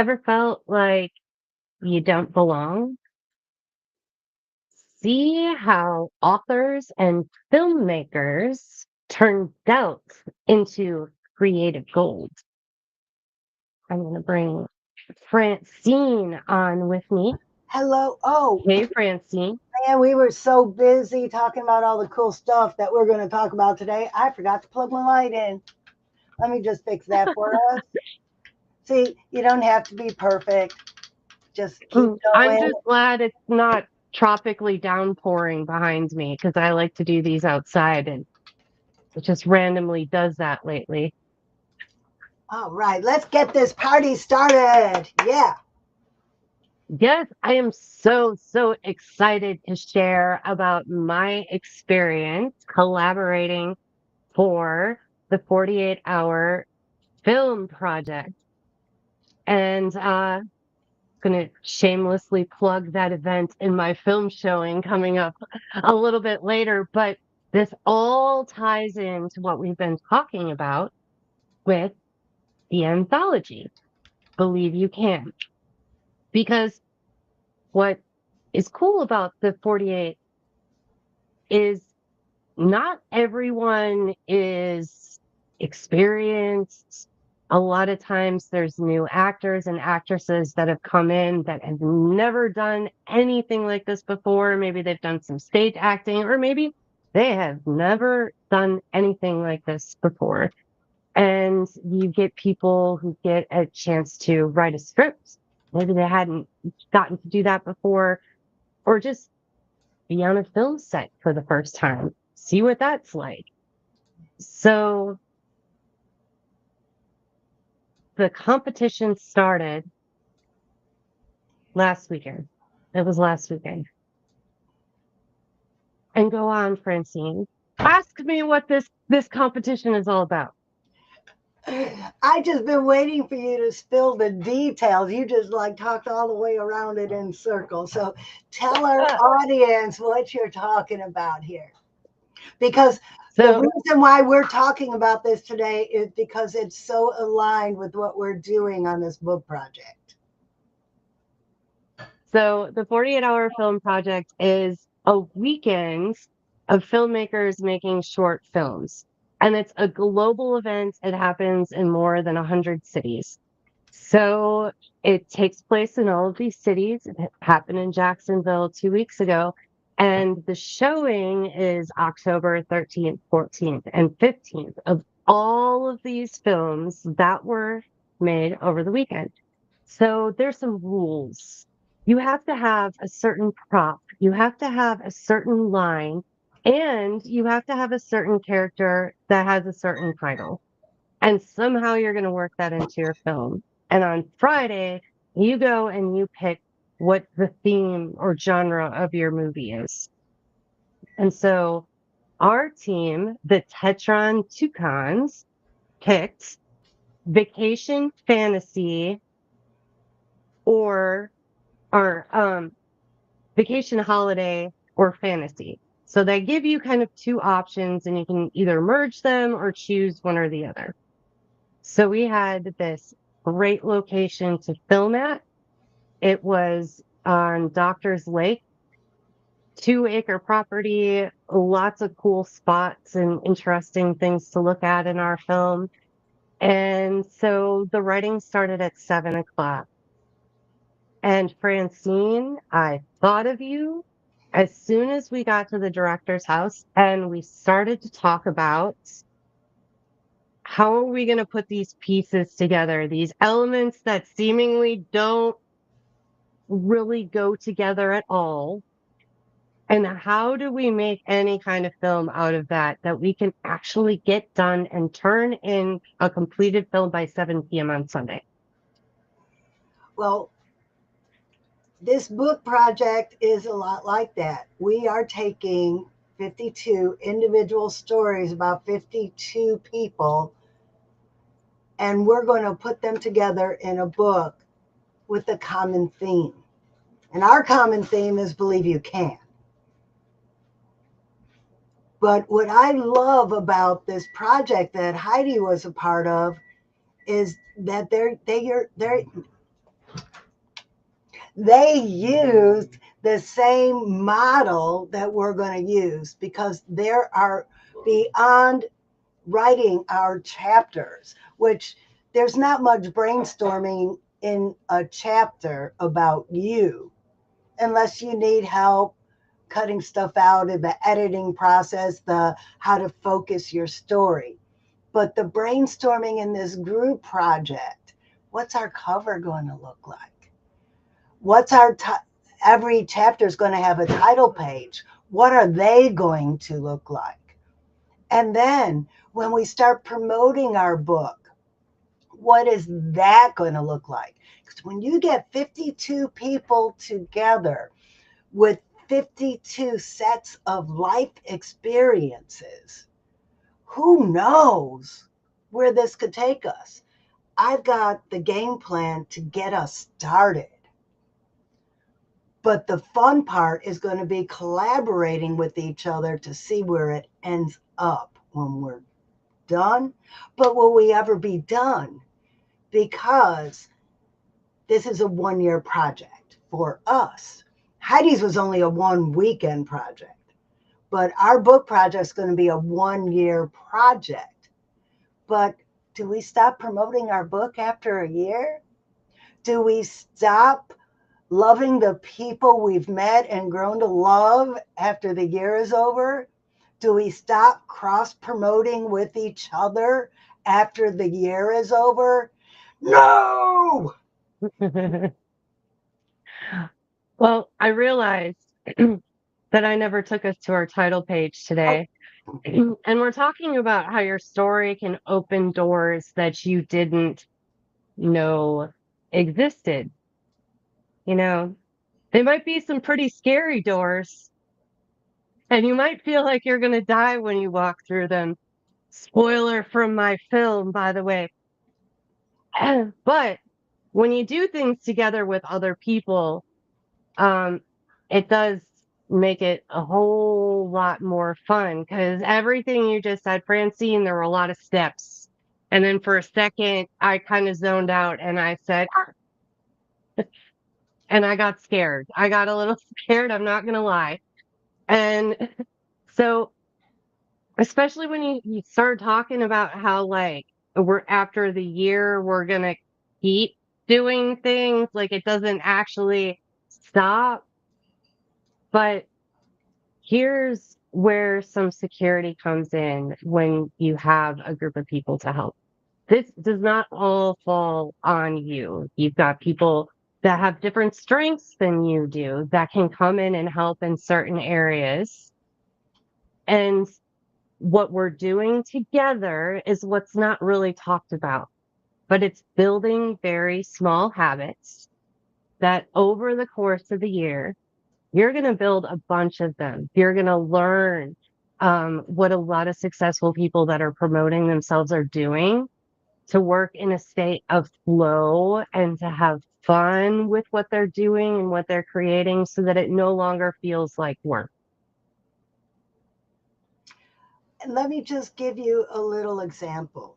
Ever felt like you don't belong? See how authors and filmmakers turn doubt into creative gold. I'm going to bring Francine on with me. Hello. Oh, Hey, Francine. man, we were so busy talking about all the cool stuff that we're going to talk about today. I forgot to plug my light in. Let me just fix that for us. See, you don't have to be perfect. Just keep I'm going. just glad it's not tropically downpouring behind me because I like to do these outside and it just randomly does that lately. All right, let's get this party started. Yeah. Yes, I am so excited to share about my experience collaborating for the 48-hour film project. And going to shamelessly plug that event in my film showing coming up a little bit later. But this all ties into what we've been talking about with the anthology, Believe You Can. Because what is cool about the 48 is not everyone is experienced. A lot of times there's new actors and actresses that have come in that have never done anything like this before. Maybe they've done some stage acting, or maybe they have never done anything like this before. And you get people who get a chance to write a script. Maybe they hadn't gotten to do that before, or just be on a film set for the first time, see what that's like. So the competition started last weekend. It was last weekend. And go on, Francine. Ask me what this competition is all about. I just been waiting for you to spill the details. You just like talked all the way around it in circles. So tell our audience what you're talking about here. Because the So reason why we're talking about this today is because it's so aligned with what we're doing on this book project. so the 48-hour film project is a weekend of filmmakers making short films. And it's a global event. It happens in more than 100 cities. So it takes place in all of these cities. It happened in Jacksonville 2 weeks ago. And the showing is October 13th, 14th, and 15th of all of these films that were made over the weekend. So there's some rules. You have to have a certain prop, you have to have a certain line, and you have to have a certain character that has a certain title. And somehow you're going to work that into your film. And on Friday, you go and you pick what the theme or genre of your movie is. And so our team, the Tetron Toucans, picked vacation fantasy or or vacation holiday or fantasy. So they give you kind of two options and you can either merge them or choose one or the other. So we had this great location to film at. It was on Doctor's Lake, 2 acre property, lots of cool spots and interesting things to look at in our film. And so the writing started at 7 o'clock. And Francine, I thought of you as soon as we got to the director's house and we started to talk about how are we going to put these pieces together, these elements that seemingly don't really go together at all. And how do we make any kind of film out of that that we can actually get done and turn in a completed film by 7 p.m. on Sunday? Well, this book project is a lot like that. We are taking 52 individual stories about 52 people, and we're going to put them together in a book with a common theme. And our common theme is Believe You Can. But what I love about this project that Heidi was a part of is that They used the same model that we're going to use because there are beyond writing our chapters, which there's not much brainstorming in a chapter about you unless you need help cutting stuff out in the editing process, the how to focus your story. But the brainstorming in this group project, what's our cover going to look like? What's our every chapter is going to have a title page. What are they going to look like? And then when we start promoting our book, what is that going to look like? Because when you get 52 people together with 52 sets of life experiences, who knows where this could take us? I've got the game plan to get us started. But the fun part is going to be collaborating with each other to see where it ends up when we're done. But will we ever be done? Because this is a 1 year project for us. Heidi's was only a 1 weekend project, but our book project is going to be a 1 year project. But do we stop promoting our book after a year? Do we stop loving the people we've met and grown to love after the year is over? Do we stop cross promoting with each other after the year is over? No! Well, I realized that I never took us to our title page Oh, today. And we're talking about how your story can open doors that you didn't know existed. You know, they might be some pretty scary doors, and you might feel like you're going to die when you walk through them. Spoiler from my film, by the way. But when you do things together with other people, um, it does make it a whole lot more fun because everything you just said, Francine, there were a lot of steps. And then for a second, I kind of zoned out and I said, "Ah," and I got scared. I got a little scared. I'm not going to lie. And so, especially when you start talking about how, like, we're after the year, we're going to keep doing things, like, it doesn't actually stop. But here's where some security comes in when you have a group of people to help. This does not all fall on you. You've got people that have different strengths than you do that can come in and help in certain areas. And what we're doing together is what's not really talked about, but it's building very small habits that over the course of the year you're going to build a bunch of them. You're going to learn what a lot of successful people that are promoting themselves are doing to work in a state of flow and to have fun with what they're doing and what they're creating so that it no longer feels like work. and let me just give you a little example.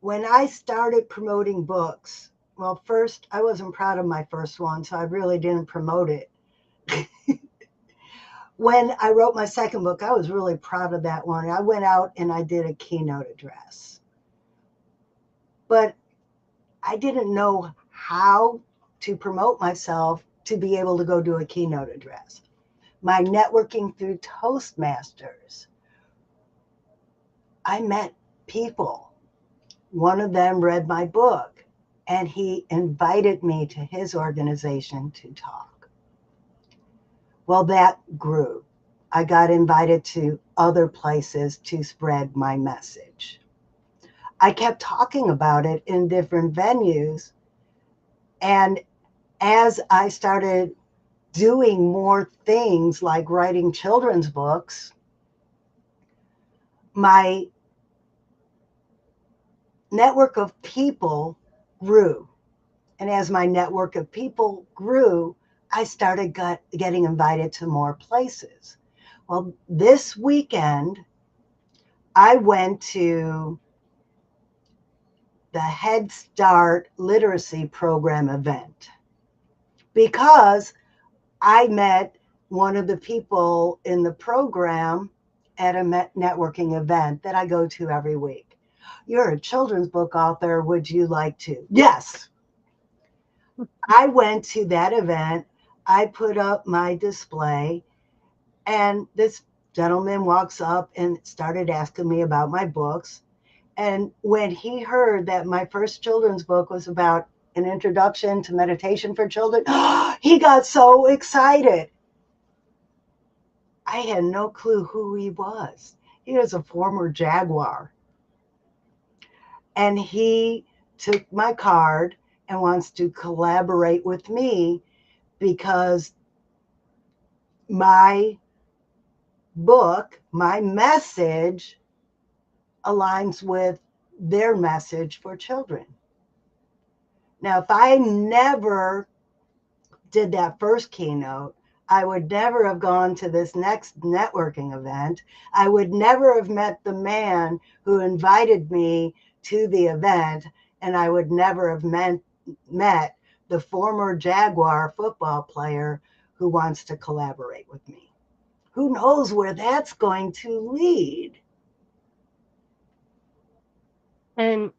When I started promoting books, well, first, I wasn't proud of my first one, so I really didn't promote it. When I wrote my second book, I was really proud of that one. I went out and I did a keynote address. But I didn't know how to promote myself to be able to go do a keynote address. My networking through Toastmasters, I met people. One of them read my book and he invited me to his organization to talk. Well, that grew. I got invited to other places to spread my message. I kept talking about it in different venues. And as I started doing more things like writing children's books, my network of people grew. And as my network of people grew, I started getting invited to more places. Well, this weekend, I went to the Head Start Literacy Program event. because I met one of the people in the program at a networking event that I go to every week. You're a children's book author. Would you like to? Yes. I went to that event. I put up my display, and this gentleman walks up and started asking me about my books. And when he heard that my first children's book was about an introduction to meditation for children, he got so excited. I had no clue who he was. He was a former Jaguar. And he took my card and wants to collaborate with me because my book, my message aligns with their message for children. Now, if I never did that first keynote, I would never have gone to this next networking event. I would never have met the man who invited me to the event, and I would never have met the former Jaguar football player who wants to collaborate with me. Who knows where that's going to lead? And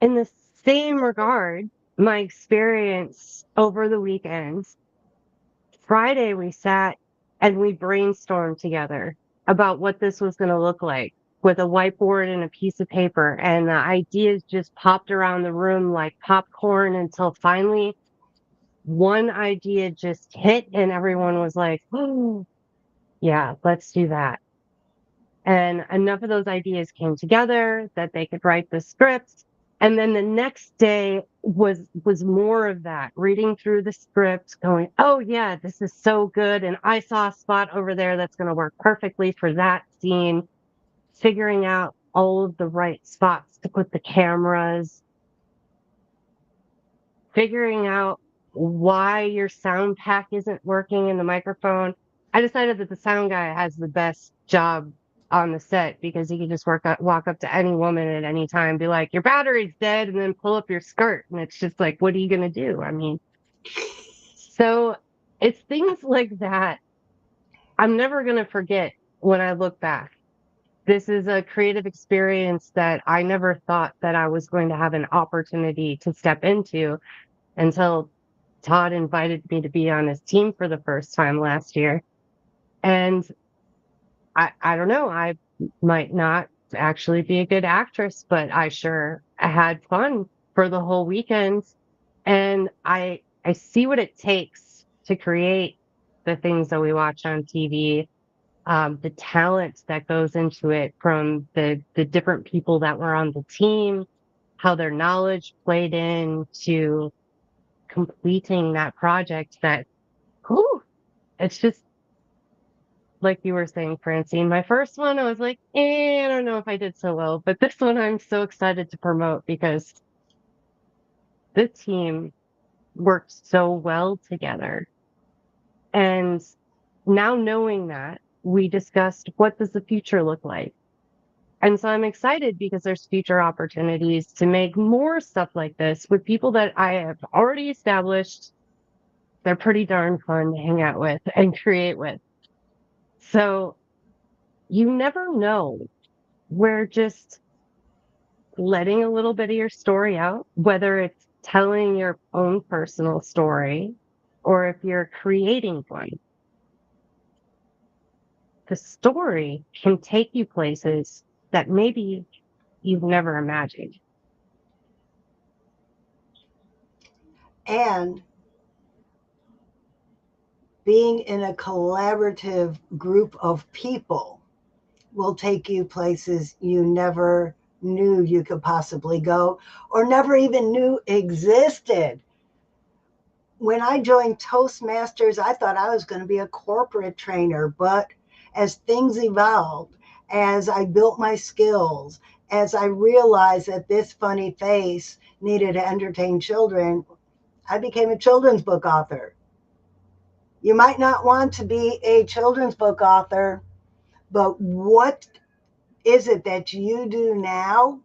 in the same regard, my experience over the weekend, Friday we sat and we brainstormed together about what this was going to look like with a whiteboard and a piece of paper. And the ideas just popped around the room like popcorn until finally one idea just hit and everyone was like, oh, yeah, let's do that. And enough of those ideas came together that they could write the script. And then the next day was more of that, reading through the script, going, oh yeah, this is so good. And I saw a spot over there that's going to work perfectly for that scene, figuring out all of the right spots to put the cameras, figuring out why your sound pack isn't working in the microphone. I decided that the sound guy has the best job on the set because he can just walk up to any woman at any time, be like, your battery's dead, and then pull up your skirt. And it's just like, what are you going to do? I mean, so it's things like that. I'm never going to forget when I look back. This is a creative experience that I never thought that I was going to have an opportunity to step into until Todd invited me to be on his team for the first time last year. And I don't know, I might not actually be a good actress, but I sure had fun for the whole weekend. And I see what it takes to create the things that we watch on TV, the talent that goes into it from the different people that were on the team, how their knowledge played into completing that project that, whew, it's just like you were saying, Francine. My first one, I was like, I don't know if I did so well, but this one I'm so excited to promote because the team worked so well together. And now knowing that, we discussed what does the future look like? And so I'm excited because there's future opportunities to make more stuff like this with people that I have already established. They're pretty darn fun to hang out with and create with. So you never know where just letting a little bit of your story out, whether it's telling your own personal story or if you're creating one, the story can take you places that maybe you've never imagined. And being in a collaborative group of people will take you places you never knew you could possibly go or never even knew existed. When I joined Toastmasters, I thought I was going to be a corporate trainer, but as things evolved, as I built my skills, as I realized that this funny face needed to entertain children, I became a children's book author. You might not want to be a children's book author, but what is it that you do now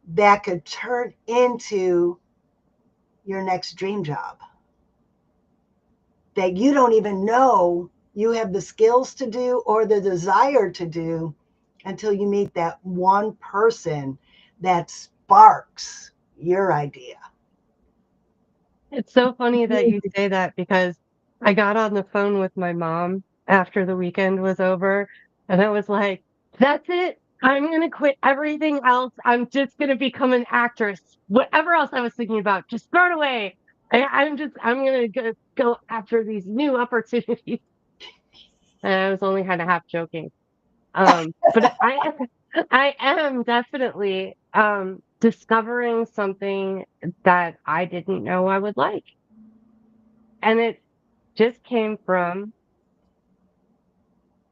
that could turn into your next dream job? that you don't even know you have the skills to do or the desire to do until you meet that one person that sparks your idea. It's so funny that you say that because I got on the phone with my mom after the weekend was over and I was like, that's it. I'm going to quit everything else. I'm just going to become an actress. Whatever else I was thinking about, just throw it away. I'm going to go after these new opportunities. And I was only kind of half joking. But I am definitely discovering something that I didn't know I would like. And it just came from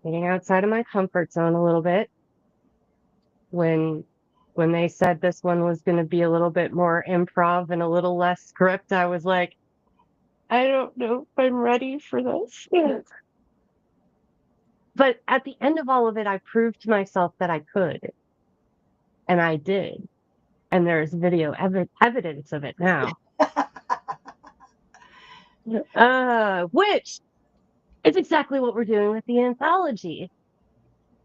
getting outside of my comfort zone a little bit when they said this one was going to be a little bit more improv and a little less script. I was like, I don't know if I'm ready for this. But at the end of all of it, I proved to myself that I could, and I did. And there's video evidence of it now. Which is exactly what we're doing with the anthology.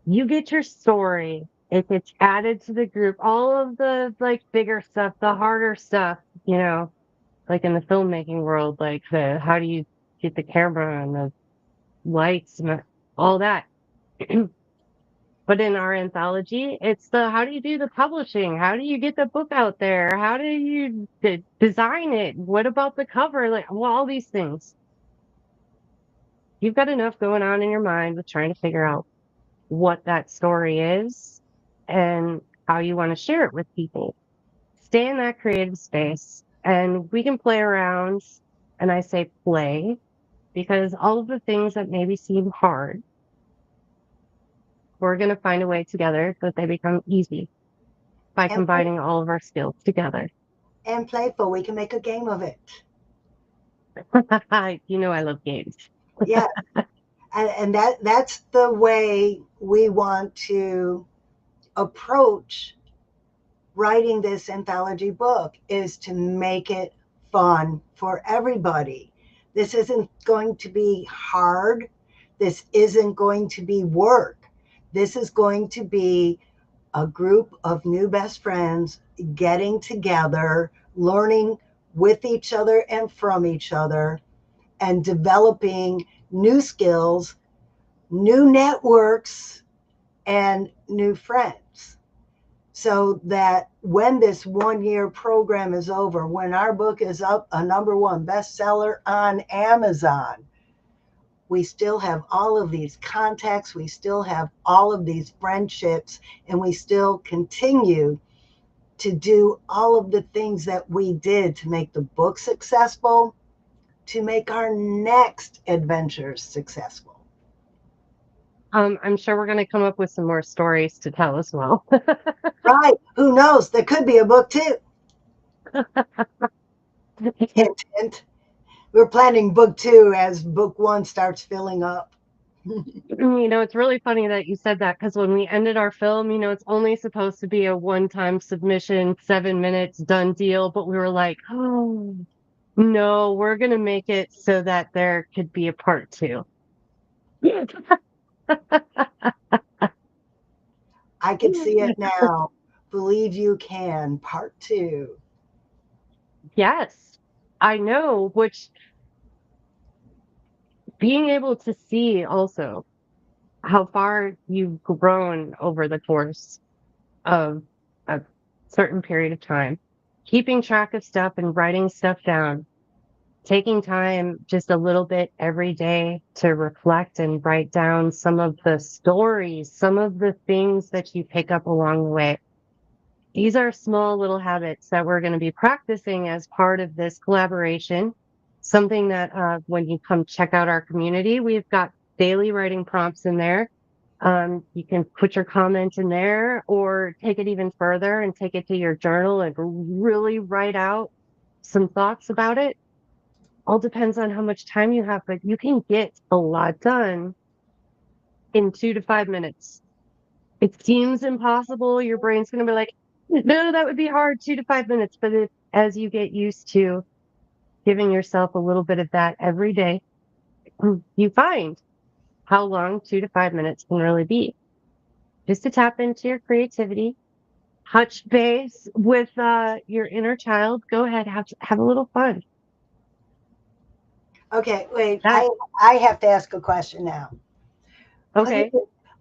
You get your story, it gets added to the group, all of the like bigger stuff, the harder stuff, like in the filmmaking world, like the how do you get the camera and the lights and all that. But in our anthology, it's the how do you do the publishing? How do you get the book out there? How do you design it? What about the cover? Like, well, all these things. You've got enough going on in your mind with trying to figure out what that story is and how you want to share it with people. Stay in that creative space and we can play around. And I say play because all of the things that maybe seem hard, we're going to find a way together that they become easy by and, combining all of our skills together. and playful. We can make a game of it. I love games. Yeah. And that's the way we want to approach writing this anthology book, is to make it fun for everybody. This isn't going to be hard. This isn't going to be work. This is going to be a group of new best friends getting together, learning with each other and from each other, and developing new skills, new networks, and new friends. So that when this 1 year program is over, when our book is up a #1 bestseller on Amazon, we still have all of these contacts, we still have all of these friendships, and we still continue to do all of the things that we did to make the book successful, to make our next adventures successful. I'm sure we're going to come up with some more stories to tell as well. Right. Who knows? There could be a book too. Hint, hint. We're planning book 2 as book 1 starts filling up. It's really funny that you said that because when we ended our film, it's only supposed to be a one-time submission, 7 minutes, done deal. But we were like, oh, no, we're going to make it so that there could be a part 2. I can see it now. Believe You Can, part 2. Yes, I know, which being able to see also how far you've grown over the course of a certain period of time, keeping track of stuff and writing stuff down, taking time just a little bit every day to reflect and write down some of the stories, some of the things that you pick up along the way. These are small little habits that we're going to be practicing as part of this collaboration. Something that when you come check out our community, we've got daily writing prompts in there. You can put your comment in there or take it even further and take it to your journal and really write out some thoughts about it. All depends on how much time you have, but you can get a lot done in 2 to 5 minutes. It seems impossible. Your brain's going to be like, no, that would be hard, 2 to 5 minutes. But as you get used to giving yourself a little bit of that every day, you find how long 2 to 5 minutes can really be. Just to tap into your creativity, touch base with your inner child. Go ahead, have a little fun. Okay, wait. That I have to ask a question now. Put it, okay.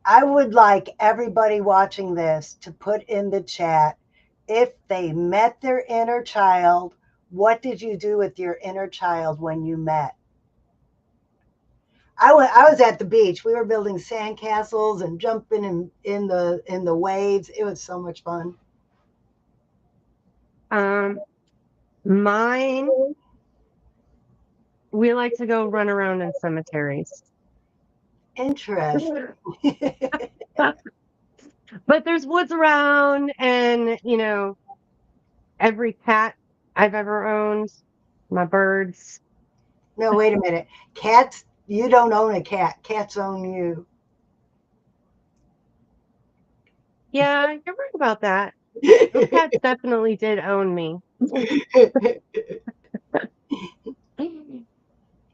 I would like everybody watching this to put in the chat if they met their inner child. What did you do with your inner child when you met? I was at the beach. We were building sandcastles and jumping in the waves. It was so much fun. Um, mine. We like to go run around in cemeteries. Interesting. But there's woods around, and every cat I've ever owned, my birds. No, wait a minute. Cats, you don't own a cat. Cats own you. Yeah, you're right about that. Those cats definitely did own me.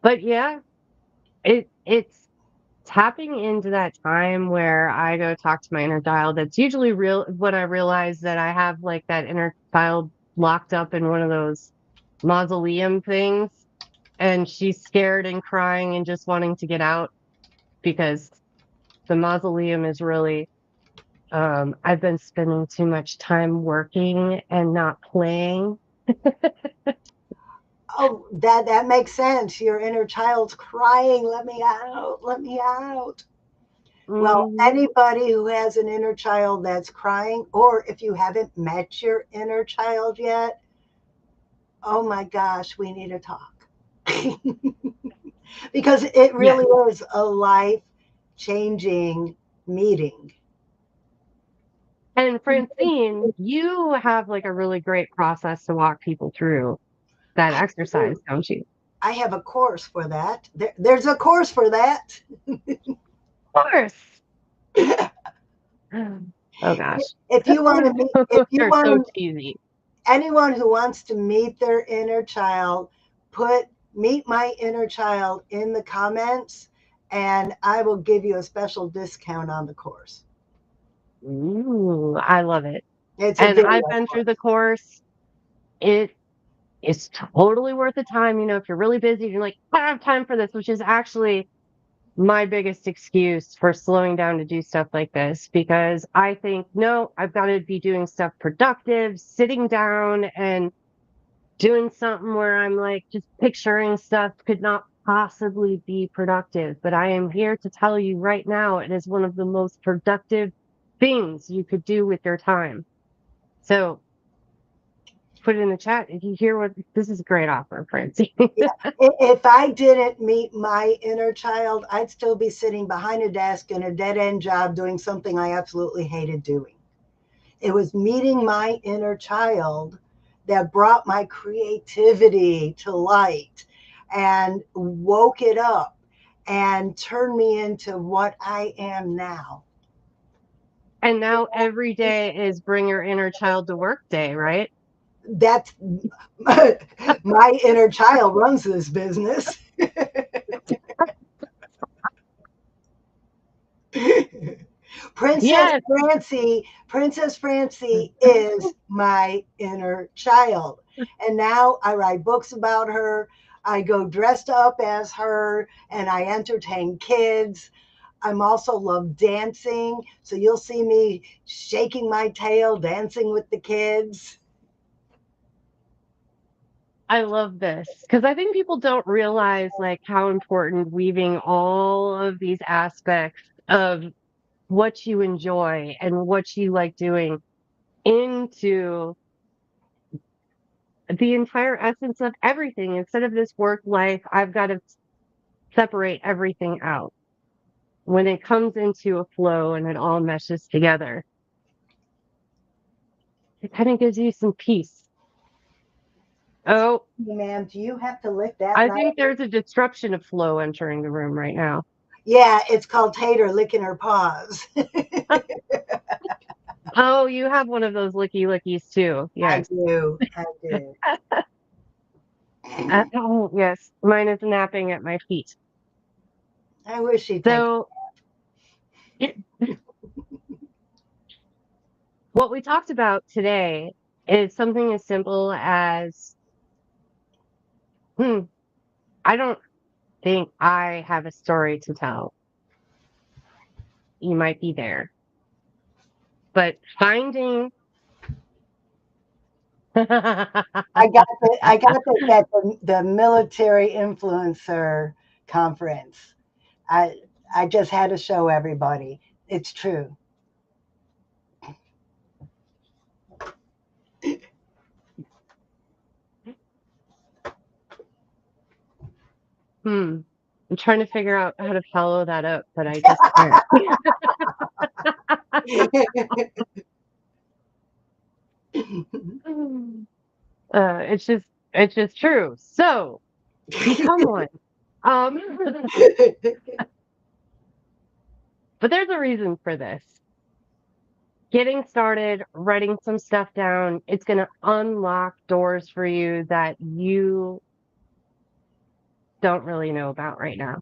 But yeah, it's tapping into that time where I go talk to my inner child. That's usually real when I realize that I have like that inner child locked up in one of those mausoleum things, and she's scared and crying and just wanting to get out because the mausoleum is really I've been spending too much time working and not playing. Oh, that makes sense. Your inner child's crying. Let me out. Let me out. Well, Mhm. anybody who has an inner child that's crying, or if you haven't met your inner child yet, oh my gosh, we need to talk. Because it Yes. really is a life changing meeting. And Francine, you have like a really great process to walk people through that I exercise, do. don't you? I have a course for that. There's a course for that. Of course. Oh gosh. If you want to meet, if you They're want so to, cheesy. anyone who wants to meet their inner child, put meet my inner child in the comments and I will give you a special discount on the course. Ooh, I love it. It's a And I've video been through the course. course. It is totally worth the time. If you're really busy, you're like, I don't have time for this, which is actually my biggest excuse for slowing down to do stuff like this because I think, no, I've got to be doing stuff productive, sitting down and doing something where I'm like just picturing stuff could not possibly be productive. But I am here to tell you right now, it is one of the most productive things you could do with your time. So put it in the chat if you hear what this is a great offer, Francie. Yeah. If I didn't meet my inner child, I'd still be sitting behind a desk in a dead end job doing something I absolutely hated doing. It was meeting my inner child that brought my creativity to light and woke it up and turned me into what I am now. And now every day is bring your inner child to work day, right? That's my inner child runs this business. Yes. Princess Francie is my inner child. And now I write books about her. I go dressed up as her and I entertain kids. I'm also love dancing. So you'll see me shaking my tail, dancing with the kids. I love this because I think people don't realize like how important weaving all of these aspects of what you enjoy and what you like doing into the entire essence of everything. Instead of this work life, I've got to separate everything out. When it comes into a flow and it all meshes together, it kind of gives you some peace. Oh, Hey, ma'am, do you have to lick that I knife? think there's a disruption of flow entering the room right now. Yeah, it's called Tater licking her paws. Oh, you have one of those licky lickies too. I Yes. do. I do. Oh, yes. Mine is napping at my feet. I wish she'd take. So, what we talked about today is something as simple as, hmm, I don't think I have a story to tell. You might be there, but finding I got this at the military influencer conference. I I just had to show everybody. It's true. I'm trying to figure out how to follow that up, but I just can't. It's just true. So become one. Um, but there's a reason for this. Getting started, writing some stuff down, it's going to unlock doors for you that you don't really know about right now.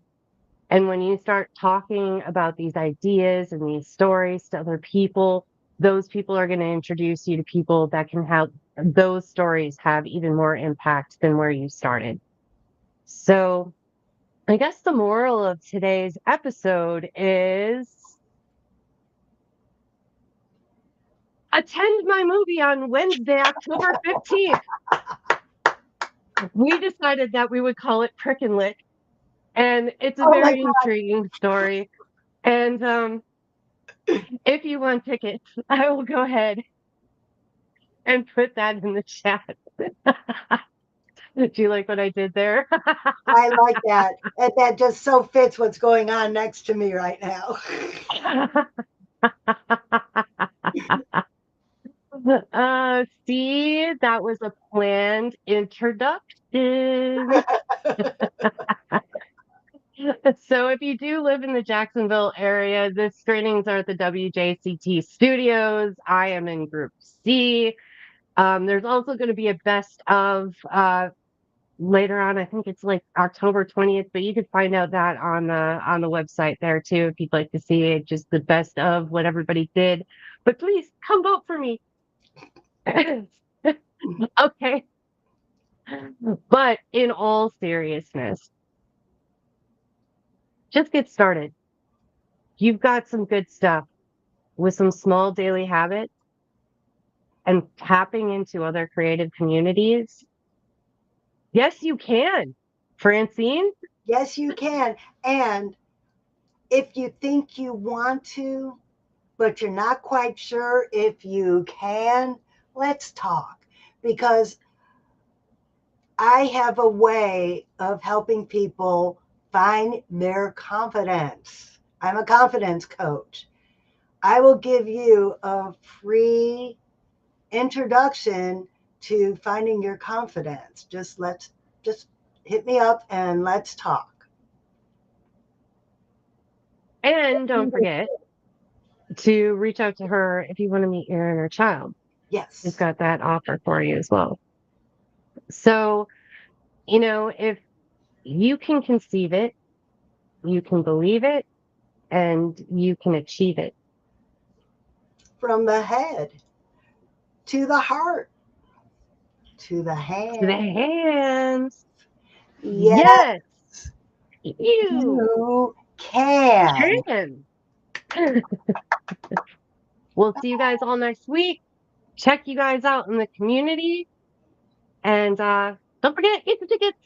And when you start talking about these ideas and these stories to other people, those people are going to introduce you to people that can help those stories have even more impact than where you started. So, I guess the moral of today's episode is attend my movie on Wednesday, October 15th. We decided that we would call it Prick and Lick, and it's a Oh my very intriguing story. And if you want tickets, I will go ahead and put that in the chat. Do you like what I did there? I like that. And that just so fits what's going on next to me right now. See, that was a planned introduction. So if you do live in the Jacksonville area, the screenings are at the WJCT studios. I am in Group C. There's also going to be a best of later on. I think it's like October 20th, but you can find out that on the website there too if you'd like to see it, just the best of what everybody did. But please come vote for me. Okay. But in all seriousness, just get started. You've got some good stuff with some small daily habits and tapping into other creative communities. Yes, you can. Francine? Yes, you can. And if you think you want to, but you're not quite sure if you can, let's talk. Because I have a way of helping people find their confidence. I'm a confidence coach. I will give you a free introduction to finding your confidence. Just hit me up and let's talk. And don't forget to reach out to her if you want to meet your inner child. We've Yes. got that offer for you as well. So, if you can conceive it, you can believe it, and you can achieve it. From the head to the heart to the To the hand. hands. Yes, Yes, you you can. can. We'll see you guys all next week. Check you guys out in the community. And don't forget, get the tickets.